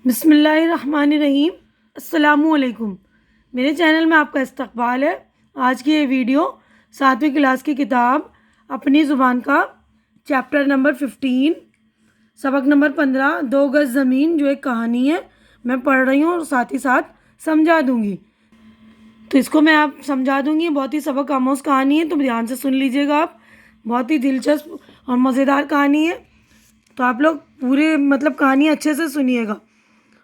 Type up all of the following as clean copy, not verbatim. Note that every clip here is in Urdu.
بسم اللہ الرحمن الرحیم۔ السلام علیکم۔ میرے چینل میں آپ کا استقبال ہے۔ آج کی یہ ویڈیو 7ویں کلاس کی کتاب اپنی زبان کا چیپٹر نمبر 15 سبق نمبر 15 دو گز زمین جو ایک کہانی ہے میں پڑھ رہی ہوں اور ساتھ ہی ساتھ سمجھا دوں گی۔ تو اس کو میں آپ سمجھا دوں گی۔ بہت ہی سبق آموز کہانی ہے، تو دھیان سے سن لیجیے گا آپ۔ بہت ہی دلچسپ اور مزیدار کہانی ہے، تو آپ لوگ پورے کہانی اچھے سے سنیے گا۔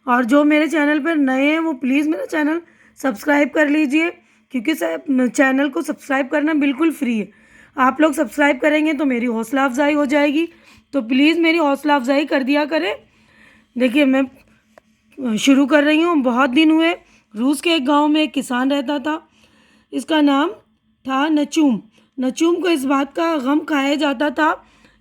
اور جو میرے چینل پر نئے ہیں وہ پلیز میرا چینل سبسکرائب کر لیجئے، کیونکہ چینل کو سبسکرائب کرنا بالکل فری ہے۔ آپ لوگ سبسکرائب کریں گے تو میری حوصلہ افزائی ہو جائے گی، تو پلیز میری حوصلہ افزائی کر دیا کریں۔ دیکھیے میں شروع کر رہی ہوں۔ بہت دن ہوئے، روس کے ایک گاؤں میں ایک کسان رہتا تھا۔ اس کا نام تھا نچوم۔ نچوم کو اس بات کا غم کھایا جاتا تھا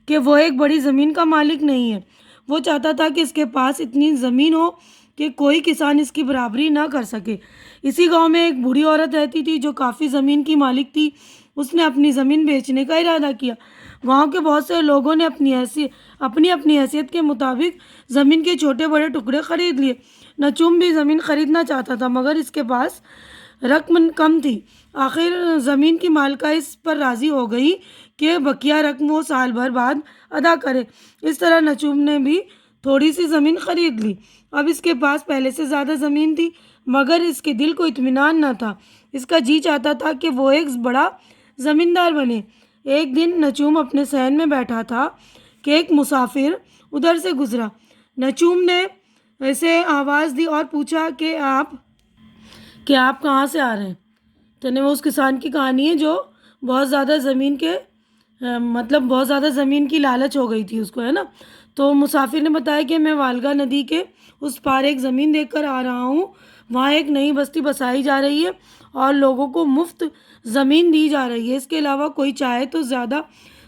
کہ وہ ایک بڑی زمین کا مالک نہیں ہے۔ وہ چاہتا تھا کہ اس کے پاس اتنی زمین ہو کہ کوئی کسان اس کی برابری نہ کر سکے۔ اسی گاؤں میں ایک بوڑھی عورت رہتی تھی جو کافی زمین کی مالک تھی۔ اس نے اپنی زمین بیچنے کا ارادہ کیا۔ گاؤں کے بہت سے لوگوں نے اپنی اپنی حیثیت کے مطابق زمین کے چھوٹے بڑے ٹکڑے خرید لیے۔ نچوم بھی زمین خریدنا چاہتا تھا، مگر اس کے پاس رقم کم تھی۔ آخر زمین کی مالکہ اس پر راضی ہو گئی کہ بقیہ رقم وہ سال بھر بعد ادا کرے۔ اس طرح نچوم نے بھی تھوڑی سی زمین خرید لی۔ اب اس کے پاس پہلے سے زیادہ زمین تھی، مگر اس کے دل کو اطمینان نہ تھا۔ اس کا جی چاہتا تھا کہ وہ ایک بڑا زمیندار بنے۔ ایک دن نچوم اپنے صحن میں بیٹھا تھا کہ ایک مسافر ادھر سے گزرا۔ نچوم نے اسے آواز دی اور پوچھا کہ آپ کہاں سے آ رہے ہیں۔ وہ اس کسان کی کہانی ہے جو بہت زیادہ زمین کے بہت زیادہ زمین کی لالچ ہو گئی تھی اس کو، ہے نا۔ تو مسافر نے بتایا کہ میں والگا ندی کے اس پار ایک زمین دیکھ کر آ رہا ہوں۔ وہاں ایک نئی بستی بسائی جا رہی ہے اور لوگوں کو مفت زمین دی جا رہی ہے۔ اس کے علاوہ کوئی چاہے تو زیادہ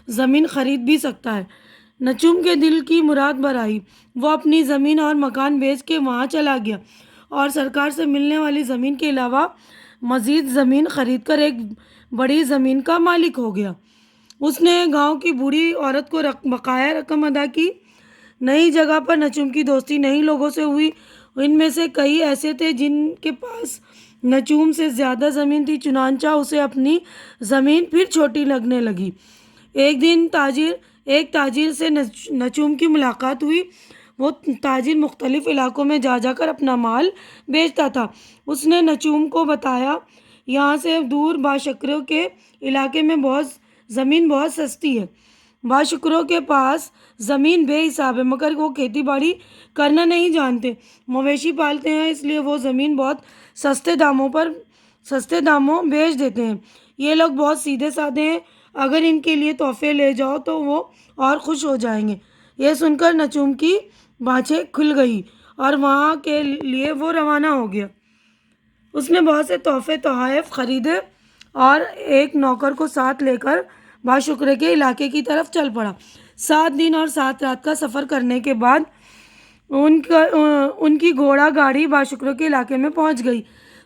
زمین خرید بھی سکتا ہے۔ نچوم کے دل کی مراد بھر آئی۔ وہ اپنی زمین اور مکان بیچ کے وہاں چلا گیا اور سرکار سے ملنے والی زمین کے علاوہ مزید زمین خرید کر ایک بڑی زمین کا مالک ہو گیا۔ اس نے گاؤں کی بوڑھی عورت کو بقایا رقم ادا کی۔ نئی جگہ پر نچوم کی دوستی نئی لوگوں سے ہوئی۔ ان میں سے کئی ایسے تھے جن کے پاس نچوم سے زیادہ زمین تھی، چنانچہ اسے اپنی زمین پھر چھوٹی لگنے لگی۔ ایک دن ایک تاجر سے نچوم کی ملاقات ہوئی۔ وہ تاجر مختلف علاقوں میں جا کر اپنا مال بیچتا تھا۔ اس نے نچوم کو بتایا یہاں سے دور باشکروں کے علاقے میں زمین بہت سستی ہے۔ باشکروں کے پاس زمین بے حساب ہے، مگر وہ کھیتی باڑی کرنا نہیں جانتے۔ مویشی پالتے ہیں، اس لیے وہ زمین بہت سستے داموں بیچ دیتے ہیں۔ یہ لوگ بہت سیدھے سادے ہیں، اگر ان کے لیے تحفے لے جاؤ تو وہ اور خوش ہو جائیں گے۔ یہ سن کر نچوم کی بانچیں کھل گئی اور وہاں کے لیے وہ روانہ ہو گیا۔ اس نے بہت سے تحائف خریدے اور ایک نوکر کو ساتھ لے کر باشکرے کے علاقے کی طرف چل پڑا۔ 7 دن اور 7 رات کا سفر کرنے کے بعد ان کی گھوڑا گاڑی باشکروں کے علاقے میں پہنچ گئی۔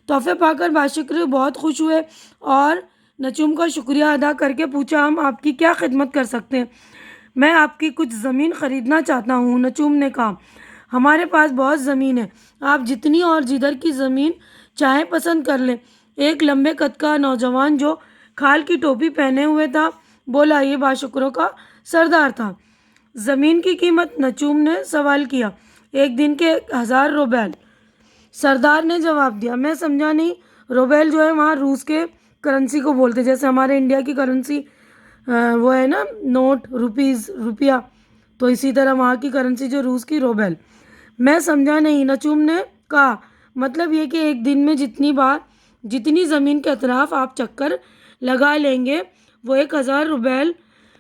تحفے پا کر باشکرے بہت خوش ہوئے اور نچوم کا شکریہ ادا کر کے پوچھا، ہم آپ کی کیا خدمت کر سکتے ہیں؟ میں آپ کی کچھ زمین خریدنا چاہتا ہوں۔ نچوم نے کہا، ہمارے پاس بہت زمین ہے، آپ جتنی اور جدھر کی زمین چاہیں پسند کر لیں۔ ایک لمبے قد کا نوجوان جو کھال کی ٹوپی پہنے ہوئے تھا بولا، یہ باشکروں کا سردار تھا۔ زمین کی قیمت؟ نچوم نے سوال کیا۔ ایک دن کے 1000 روبیل، سردار نے جواب دیا۔ میں سمجھا نہیں۔ روبیل جو ہے وہاں روس کے کرنسی کو بولتے، جیسے ہمارے انڈیا کی کرنسی وہ ہے نا نوٹ، روپیہ، تو اسی طرح وہاں کی کرنسی جو روس کی روبیل۔ میں سمجھا نہیں، نچوم نے کہا، مطلب یہ کہ ایک دن میں جتنی زمین کے اطراف آپ چکر لگا لیں گے وہ 1000 روبیل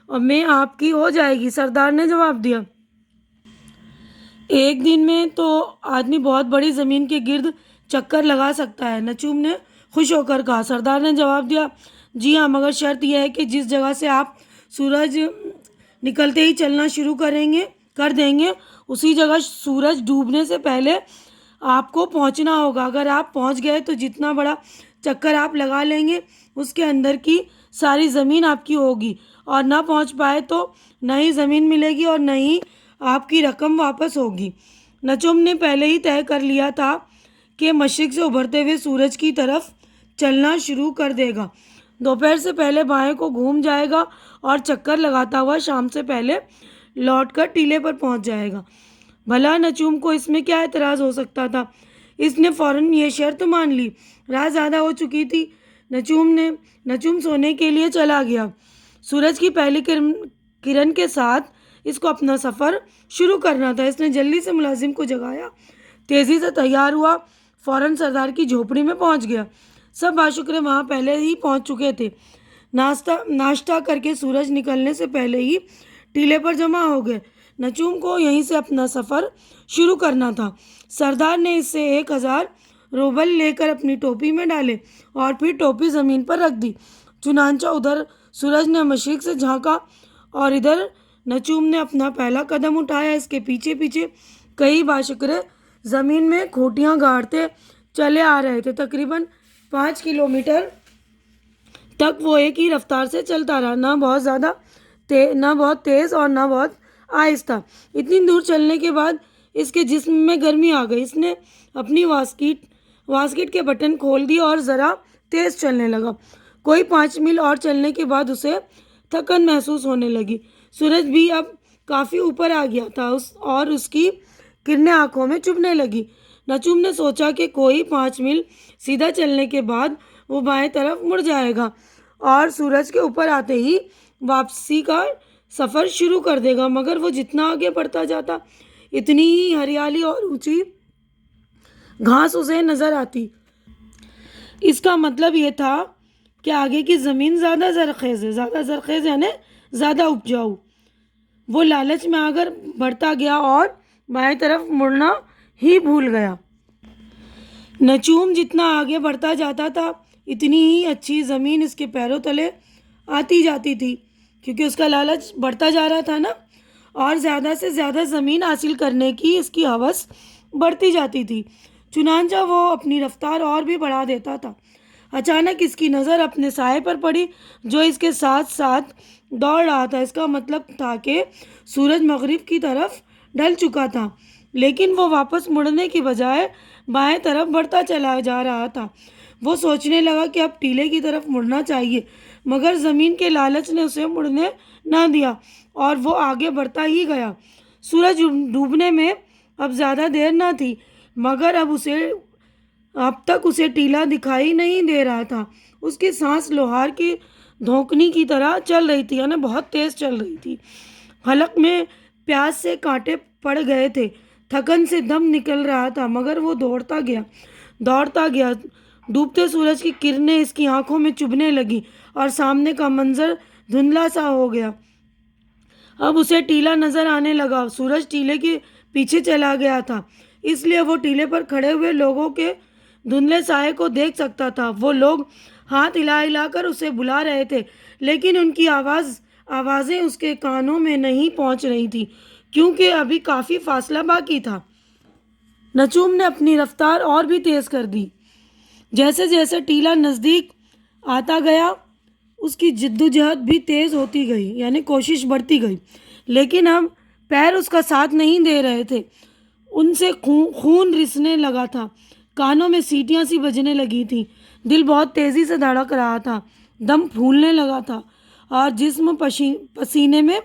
میں آپ کی ہو جائے گی، سردار نے جواب دیا۔ ایک دن میں تو آدمی بہت بڑی زمین کے گرد چکر لگا سکتا ہے، نچوم نے خوش ہو کر کہا۔ سردار نے جواب دیا، جی ہاں، مگر شرط یہ ہے کہ جس جگہ سے آپ سورج نکلتے ہی چلنا شروع کر دیں گے اسی جگہ سورج ڈوبنے سے پہلے آپ کو پہنچنا ہوگا۔ اگر آپ پہنچ گئے تو جتنا بڑا چکر آپ لگا لیں گے اس کے اندر کی ساری زمین آپ کی ہوگی، اور نہ پہنچ پائے تو نہ ہی زمین ملے گی اور نہ ہی آپ کی رقم واپس ہوگی۔ نجوم نے پہلے ہی طے کر لیا تھا کہ مشرق سے ابھرتے ہوئے سورج کی طرف چلنا شروع کر دے گا۔ دوپہر سے پہلے بائیں کو گھوم جائے گا اور چکر لگاتا ہوا شام سے پہلے لوٹ کر ٹیلے پر پہنچ جائے گا۔ بھلا نجوم کو اس میں کیا اعتراض ہو سکتا تھا؟ اس نے فوراً یہ شرط مان لی۔ رات زیادہ ہو چکی تھی۔ نجوم سونے کے لیے چلا گیا۔ سورج کی پہلی کرن کے ساتھ اس کو اپنا سفر شروع کرنا تھا۔ اس نے جلدی سے ملازم کو جگایا، تیزی سے تیار ہوا، فوراً سردار کی جھوپڑی میں پہنچ گیا۔ سب باشکرے وہاں پہلے ہی پہنچ چکے تھے۔ ناشتہ کر کے سورج نکلنے سے پہلے ہی ٹیلے پر جمع ہو گئے۔ نجوم کو یہیں سے اپنا سفر شروع کرنا تھا۔ سردار نے اس سے 1000 روبل لے کر اپنی ٹوپی میں ڈالے اور پھر ٹوپی زمین پر رکھ دی۔ چنانچہ ادھر سورج نے مشرق سے جھانکا اور ادھر نجوم نے اپنا پہلا قدم اٹھایا۔ اس کے پیچھے پیچھے کئی باشکرے زمین میں کھوٹیاں گاڑتے چلے آ رہے تھے۔ تقریباً 5 کلومیٹر تک وہ ایک ہی رفتار سے چلتا رہا، نہ بہت تیز اور نہ بہت آہستہ۔ اتنی دور چلنے کے بعد اس کے جسم میں گرمی آ گئی۔ اس نے اپنی واسکٹ کے بٹن کھول دی اور ذرا تیز چلنے لگا۔ کوئی 5 میل اور چلنے کے بعد اسے تھکن محسوس ہونے لگی۔ سورج بھی اب کافی اوپر آ گیا تھا اور اس کی کرنیں آنکھوں میں چبھنے لگی۔ نجوم نے سوچا کہ کوئی 5 میل سیدھا چلنے کے بعد وہ بائیں طرف مڑ جائے گا اور سورج کے اوپر آتے ہی واپسی کا سفر شروع کر دے گا، مگر وہ جتنا آگے بڑھتا جاتا اتنی ہی ہریالی اور اونچی گھاس اسے نظر آتی۔ اس کا مطلب یہ تھا کہ آگے کی زمین زیادہ زرخیز یعنی زیادہ اپجاؤ۔ وہ لالچ میں آگر بڑھتا گیا اور بائیں طرف مڑنا ہی بھول گیا۔ نجوم جتنا آگے بڑھتا جاتا تھا اتنی ہی اچھی زمین اس کے پیروں تلے آتی جاتی تھی، کیونکہ اس کا لالچ بڑھتا جا رہا تھا نا، اور زیادہ سے زیادہ زمین حاصل کرنے کی اس کی ہوس بڑھتی جاتی تھی۔ چنانچہ وہ اپنی رفتار اور بھی بڑھا دیتا تھا۔ اچانک اس کی نظر اپنے سائے پر پڑی جو اس کے ساتھ ساتھ دوڑ رہا تھا۔ اس کا مطلب تھا کہ سورج مغرب کی طرف ڈھل چکا تھا، لیکن وہ واپس مڑنے کی بجائے بائیں طرف بڑھتا چلا جا رہا تھا۔ وہ سوچنے لگا کہ اب ٹیلے کی طرف مڑنا چاہیے، مگر زمین کے لالچ نے اسے مڑنے نہ دیا اور وہ آگے بڑھتا ہی گیا۔ سورج ڈوبنے میں اب زیادہ دیر نہ تھی، مگر اب تک اسے ٹیلا دکھائی نہیں دے رہا تھا۔ اس کی سانس لوہار کی دھونکنی کی طرح چل رہی تھی، یعنی بہت تیز چل رہی تھی۔ حلق میں پیاس سے کانٹے پڑ گئے تھے، تھکن سے دم نکل رہا تھا، مگر وہ دوڑتا گیا۔ ڈوبتے سورج کی کرنیں اس کی آنکھوں میں چبھنے لگی اور سامنے کا منظر دھندلا سا ہو گیا۔ اب اسے ٹیلا نظر آنے لگا۔ سورج ٹیلے کے پیچھے چلا گیا تھا، اس لیے وہ ٹیلے پر کھڑے ہوئے لوگوں کے دھندلے سائے کو دیکھ سکتا تھا۔ وہ لوگ ہاتھ ہلا ہلا کر اسے بلا رہے تھے، لیکن ان کی آوازیں اس کے کانوں میں نہیں پہنچ رہی تھی، کیونکہ ابھی کافی فاصلہ باقی تھا۔ نجوم نے اپنی رفتار اور بھی تیز کر دی۔ جیسے جیسے ٹیلا نزدیک آتا گیا اس کی جدوجہد بھی تیز ہوتی گئی، یعنی کوشش بڑھتی گئی، لیکن اب پیر اس کا ساتھ نہیں دے رہے تھے۔ ان سے خون رسنے لگا تھا، کانوں میں سیٹیاں سی بجنے لگی تھیں، دل بہت تیزی سے دھڑک رہا تھا، دم پھولنے لگا تھا اور جسم پسینے میں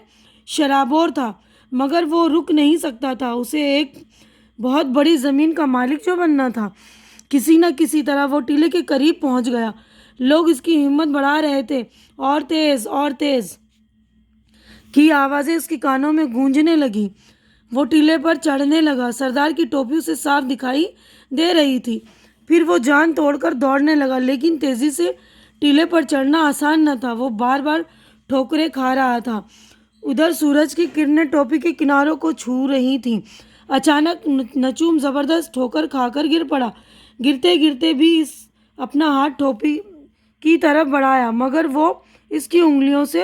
شرابور تھا، مگر وہ رک نہیں سکتا تھا۔ اسے ایک بہت بڑی زمین کا مالک جو بننا تھا۔ کسی نہ کسی طرح وہ ٹیلے کے قریب پہنچ گیا۔ لوگ اس کی ہمت بڑھا رہے تھے، اور تیز کی آوازیں اس کے کانوں میں گونجنے لگیں۔ وہ ٹیلے پر چڑھنے لگا۔ سردار کی ٹوپی اسے صاف دکھائی دے رہی تھی۔ پھر وہ جان توڑ کر دوڑنے لگا، لیکن تیزی سے ٹیلے پر چڑھنا آسان نہ تھا۔ وہ بار بار ٹھوکریں کھا رہا تھا۔ ادھر سورج کی کرنیں ٹوپی کے کناروں کو چھو رہی تھیں۔ اچانک نجوم زبردست ٹھوکر کھا کر گر پڑا۔ گرتے گرتے بھی اپنا ہاتھ ٹوپی کی طرف بڑھایا، مگر وہ اس کی انگلیوں سے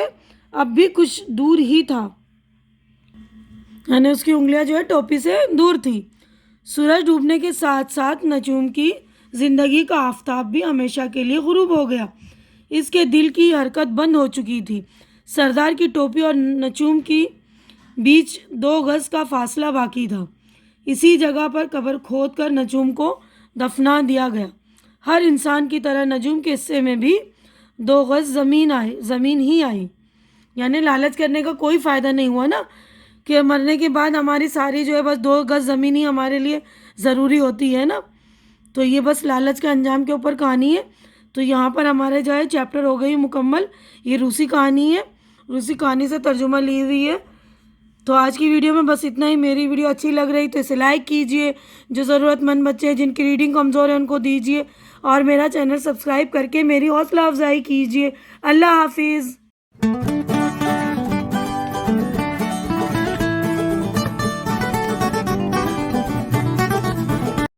اب بھی کچھ دور ہی تھا، یعنی اس کی انگلیاں جو ہے ٹوپی سے دور تھی۔ سورج ڈوبنے کے ساتھ ساتھ نجوم کی زندگی کا آفتاب بھی ہمیشہ کے لیے غروب ہو گیا۔ اس کے دل کی حرکت بند ہو چکی تھی۔ سردار کی ٹوپی اور نجوم کی بیچ 2 گز کا فاصلہ باقی تھا۔ اسی جگہ پر قبر کھود کر نجوم کو دفنا دیا گیا۔ ہر انسان کی طرح نجوم کے حصے میں بھی 2 گز زمین ہی آئی، یعنی لالچ کرنے کا کوئی فائدہ نہیں ہوا نا، کہ مرنے کے بعد ہماری ساری جو ہے بس 2 گز زمین ہی ہمارے لیے ضروری ہوتی ہے نا، تو یہ بس لالچ کے انجام کے اوپر کہانی ہے۔ تو یہاں پر ہمارے جو ہے چیپٹر ہو گئی مکمل، یہ روسی کہانی ہے، روسی کہانی سے ترجمہ لی ہوئی ہے۔ تو آج کی ویڈیو میں بس اتنا ہی۔ میری ویڈیو اچھی لگ رہی تو اسے لائک کیجئے، جو ضرورت مند بچے ہیں جن کی ریڈنگ کمزور ہے ان کو دیجئے، اور میرا چینل سبسکرائب کر کے میری حوصلہ افزائی کیجئے۔ اللہ حافظ۔